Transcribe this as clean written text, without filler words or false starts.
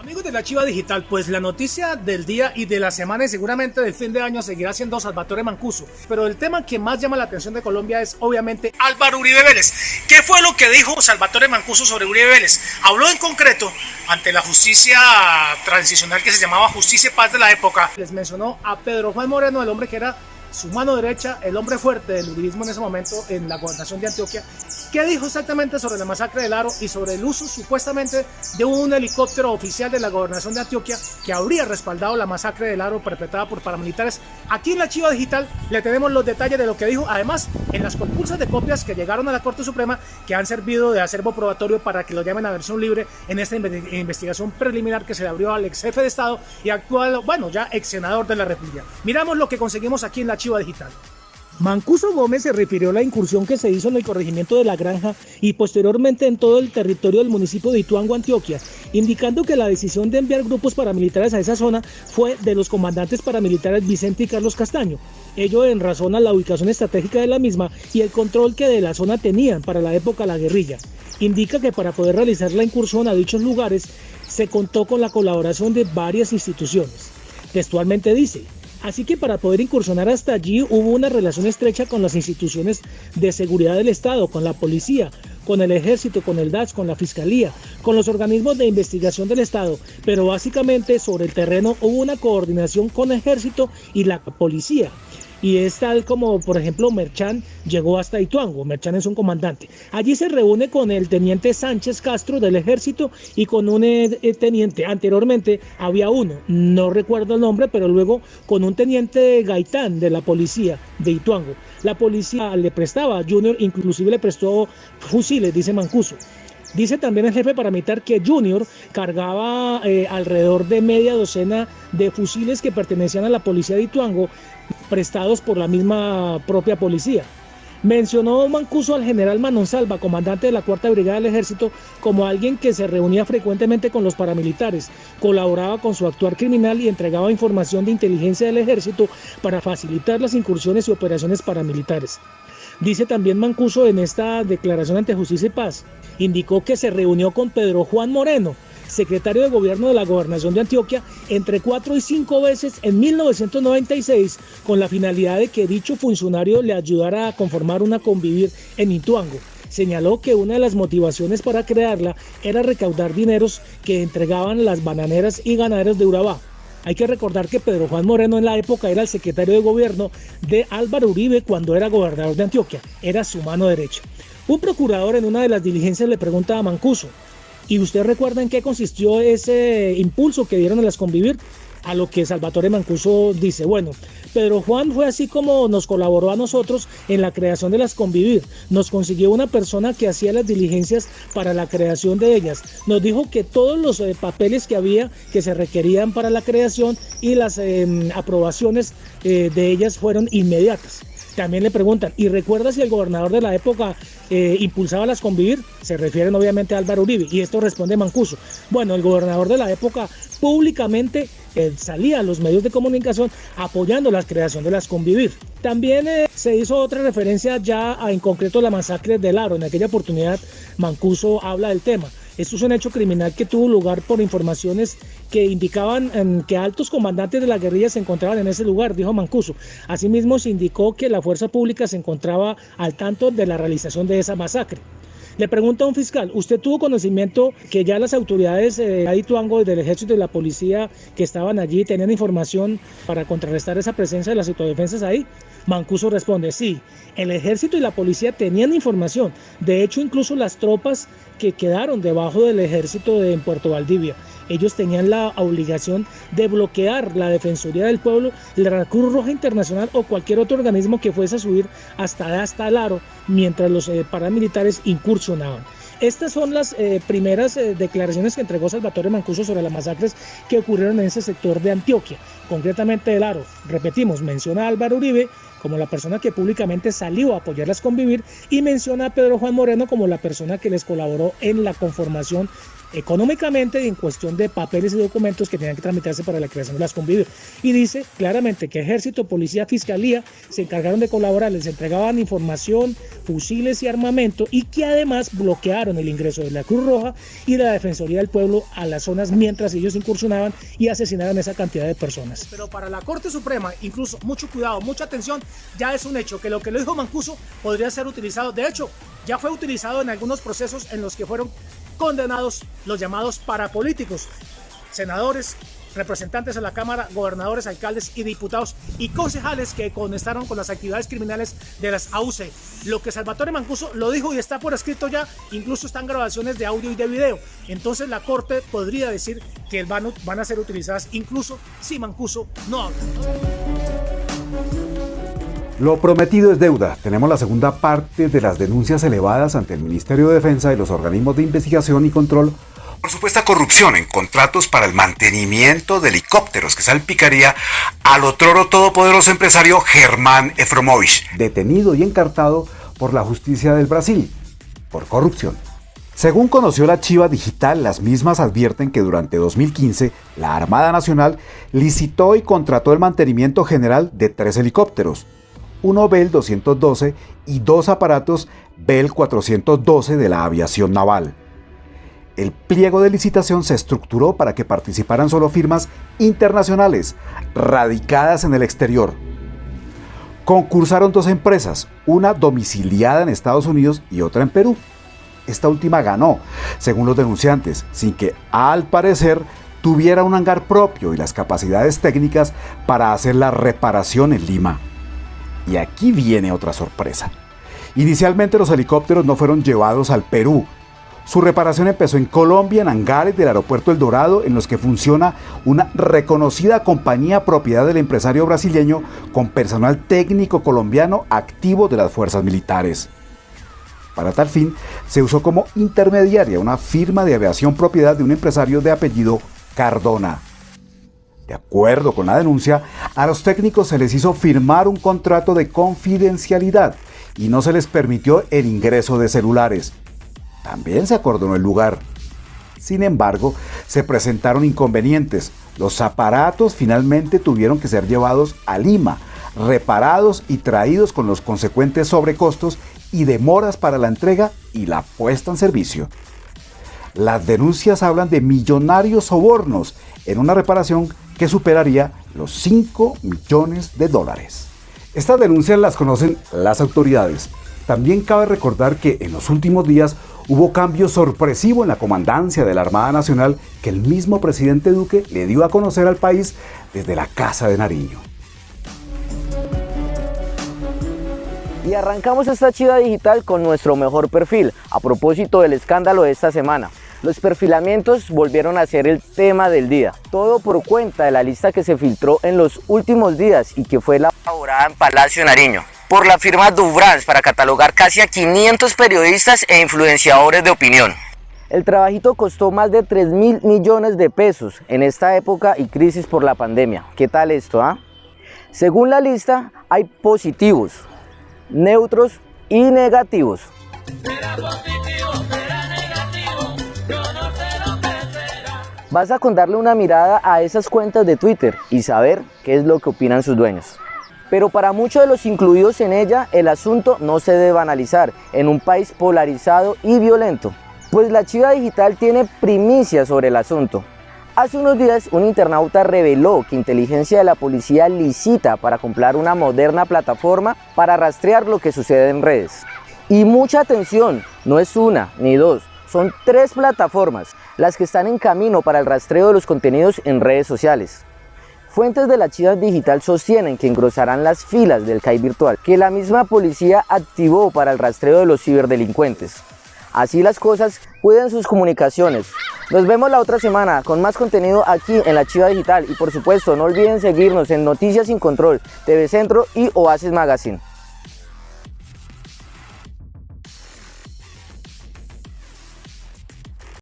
Amigos de la Chiva Digital, pues la noticia del día y de la semana y seguramente del fin de año seguirá siendo Salvatore Mancuso, pero el tema que más llama la atención de Colombia es obviamente Álvaro Uribe Vélez. ¿Qué fue lo que dijo Salvatore Mancuso sobre Uribe Vélez? Habló en concreto ante la justicia transicional que se llamaba Justicia y Paz de la época. Les mencionó a Pedro Juan Moreno, el hombre que era su mano derecha, el hombre fuerte del uribismo en ese momento en la gobernación de Antioquia. ¿Qué dijo exactamente sobre la masacre del Aro y sobre el uso supuestamente de un helicóptero oficial de la gobernación de Antioquia que habría respaldado la masacre del Aro perpetrada por paramilitares? Aquí en la Chiva Digital le tenemos los detalles de lo que dijo, además en las compulsas de copias que llegaron a la Corte Suprema, que han servido de acervo probatorio para que lo llamen a versión libre en esta investigación preliminar que se le abrió al ex jefe de Estado y actual, bueno, ya ex senador de la República. Miramos lo que conseguimos aquí en la Chiva Digital. Mancuso Gómez se refirió a la incursión que se hizo en el corregimiento de La Granja y posteriormente en todo el territorio del municipio de Ituango, Antioquia, indicando que la decisión de enviar grupos paramilitares a esa zona fue de los comandantes paramilitares Vicente y Carlos Castaño. Ello en razón a la ubicación estratégica de la misma y el control que de la zona tenían para la época la guerrilla. Indica que para poder realizar la incursión a dichos lugares se contó con la colaboración de varias instituciones. Textualmente dice: así que para poder incursionar hasta allí hubo una relación estrecha con las instituciones de seguridad del Estado, con la policía, con el ejército, con el DAS, con la fiscalía, con los organismos de investigación del Estado, pero básicamente sobre el terreno hubo una coordinación con el ejército y la policía. Y es tal como, por ejemplo, Merchán llegó hasta Ituango. Merchán es un comandante. Allí se reúne con el teniente Sánchez Castro del ejército y con un teniente. Anteriormente había uno, no recuerdo el nombre, pero luego con un teniente Gaitán de la policía de Ituango. La policía le prestaba a Junior, inclusive le prestó fusiles, dice Mancuso. Dice también el jefe paramilitar que Junior cargaba alrededor de media docena de fusiles que pertenecían a la policía de Ituango, prestados por la misma propia policía. Mencionó Mancuso al general Manon Salva, comandante de la 4ª Brigada del Ejército, como alguien que se reunía frecuentemente con los paramilitares, colaboraba con su actuar criminal y entregaba información de inteligencia del Ejército para facilitar las incursiones y operaciones paramilitares. Dice también Mancuso en esta declaración ante Justicia y Paz, indicó que se reunió con Pedro Juan Moreno, secretario de Gobierno de la Gobernación de Antioquia, entre 4 y 5 veces en 1996, con la finalidad de que dicho funcionario le ayudara a conformar una convivir en Ituango. Señaló que una de las motivaciones para crearla era recaudar dineros que entregaban las bananeras y ganaderos de Urabá. Hay que recordar que Pedro Juan Moreno en la época era el secretario de Gobierno de Álvaro Uribe cuando era gobernador de Antioquia, era su mano derecha. Un procurador en una de las diligencias le pregunta a Mancuso: ¿y usted recuerda en qué consistió ese impulso que dieron a las convivir? A lo que Salvatore Mancuso dice: bueno, Pedro Juan fue así como nos colaboró a nosotros en la creación de las convivir. Nos consiguió una persona que hacía las diligencias para la creación de ellas. Nos dijo que todos los papeles que había que se requerían para la creación y las aprobaciones de ellas fueron inmediatas. También le preguntan: ¿y recuerda si el gobernador de la época impulsaba las convivir? Se refieren obviamente a Álvaro Uribe, y esto responde Mancuso: bueno, el gobernador de la época públicamente salía a los medios de comunicación apoyando la creación de las convivir. También se hizo otra referencia ya en concreto a la masacre del Aro. En aquella oportunidad Mancuso habla del tema. Esto es un hecho criminal que tuvo lugar por informaciones que indicaban que altos comandantes de la guerrilla se encontraban en ese lugar, dijo Mancuso. Asimismo, se indicó que la fuerza pública se encontraba al tanto de la realización de esa masacre. Le pregunta a un fiscal: ¿usted tuvo conocimiento que ya las autoridades de Ituango, del ejército y de la policía que estaban allí tenían información para contrarrestar esa presencia de las autodefensas ahí? Mancuso responde: sí, el ejército y la policía tenían información. De hecho, incluso las tropas que quedaron debajo del ejército en Puerto Valdivia, ellos tenían la obligación de bloquear la Defensoría del Pueblo, la Cruz Roja Internacional o cualquier otro organismo que fuese a subir hasta el Aro mientras los paramilitares incursionaban. Estas son las primeras declaraciones que entregó Salvatore Mancuso sobre las masacres que ocurrieron en ese sector de Antioquia, concretamente del Aro. Repetimos, menciona a Álvaro Uribe como la persona que públicamente salió a apoyarlas convivir y menciona a Pedro Juan Moreno como la persona que les colaboró en la conformación económicamente y en cuestión de papeles y documentos que tenían que tramitarse para la creación de las Convive. Y dice claramente que Ejército, Policía, Fiscalía se encargaron de colaborar, les entregaban información, fusiles y armamento, y que además bloquearon el ingreso de la Cruz Roja y de la Defensoría del Pueblo a las zonas mientras ellos incursionaban y asesinaron a esa cantidad de personas. Pero para la Corte Suprema, incluso mucho cuidado, mucha atención, ya es un hecho que lo que le dijo Mancuso podría ser utilizado, de hecho, ya fue utilizado en algunos procesos en los que fueron condenados los llamados parapolíticos, senadores, representantes de la Cámara, gobernadores, alcaldes y diputados y concejales que conectaron con las actividades criminales de las AUC. Lo que Salvatore Mancuso lo dijo y está por escrito ya, incluso están grabaciones de audio y de video. Entonces la Corte podría decir que van a ser utilizadas incluso si Mancuso no habla. Lo prometido es deuda. Tenemos la segunda parte de las denuncias elevadas ante el Ministerio de Defensa y los organismos de investigación y control por supuesta corrupción en contratos para el mantenimiento de helicópteros que salpicaría al otrora todopoderoso empresario Germán Efromovich, detenido y encartado por la justicia del Brasil por corrupción. Según conoció la Chiva Digital, las mismas advierten que durante 2015 la Armada Nacional licitó y contrató el mantenimiento general de 3 helicópteros, uno Bell 212 y 2 aparatos Bell 412 de la aviación naval. El pliego de licitación se estructuró para que participaran solo firmas internacionales, radicadas en el exterior. Concursaron 2 empresas, una domiciliada en Estados Unidos y otra en Perú. Esta última ganó, según los denunciantes, sin que, al parecer, tuviera un hangar propio y las capacidades técnicas para hacer la reparación en Lima. Y aquí viene otra sorpresa. Inicialmente los helicópteros no fueron llevados al Perú. Su reparación empezó en Colombia, en hangares del aeropuerto El Dorado, en los que funciona una reconocida compañía propiedad del empresario brasileño con personal técnico colombiano activo de las fuerzas militares. Para tal fin, se usó como intermediaria una firma de aviación propiedad de un empresario de apellido Cardona. De acuerdo con la denuncia, a los técnicos se les hizo firmar un contrato de confidencialidad y no se les permitió el ingreso de celulares. También se acordonó el lugar. Sin embargo, se presentaron inconvenientes. Los aparatos finalmente tuvieron que ser llevados a Lima, reparados y traídos con los consecuentes sobrecostos y demoras para la entrega y la puesta en servicio. Las denuncias hablan de millonarios sobornos en una reparación que superaría los $5 millones. Estas denuncias las conocen las autoridades. También cabe recordar que en los últimos días hubo cambio sorpresivo en la comandancia de la Armada Nacional que el mismo presidente Duque le dio a conocer al país desde la Casa de Nariño. Y arrancamos esta Chiva Digital con nuestro mejor perfil, a propósito del escándalo de esta semana. Los perfilamientos volvieron a ser el tema del día, todo por cuenta de la lista que se filtró en los últimos días y que fue elaborada en Palacio de Nariño por la firma Dubrans para catalogar casi a 500 periodistas e influenciadores de opinión. El trabajito costó más de 3.000 millones de pesos en esta época y crisis por la pandemia. ¿Qué tal esto, ah? Según la lista, hay positivos, neutros y negativos. Basta con darle una mirada a esas cuentas de Twitter y saber qué es lo que opinan sus dueños. Pero para muchos de los incluidos en ella, el asunto no se debe analizar en un país polarizado y violento. Pues la Chiva Digital tiene primicia sobre el asunto. Hace unos días, un internauta reveló que inteligencia de la policía licita para comprar una moderna plataforma para rastrear lo que sucede en redes. Y mucha atención, no es una ni dos, son 3 plataformas las que están en camino para el rastreo de los contenidos en redes sociales. Fuentes de la Chiva Digital sostienen que engrosarán las filas del CAI virtual que la misma policía activó para el rastreo de los ciberdelincuentes. Así las cosas, cuiden sus comunicaciones. Nos vemos la otra semana con más contenido aquí en la Chiva Digital y por supuesto no olviden seguirnos en Noticias Sin Control, TV Centro y Oasis Magazine.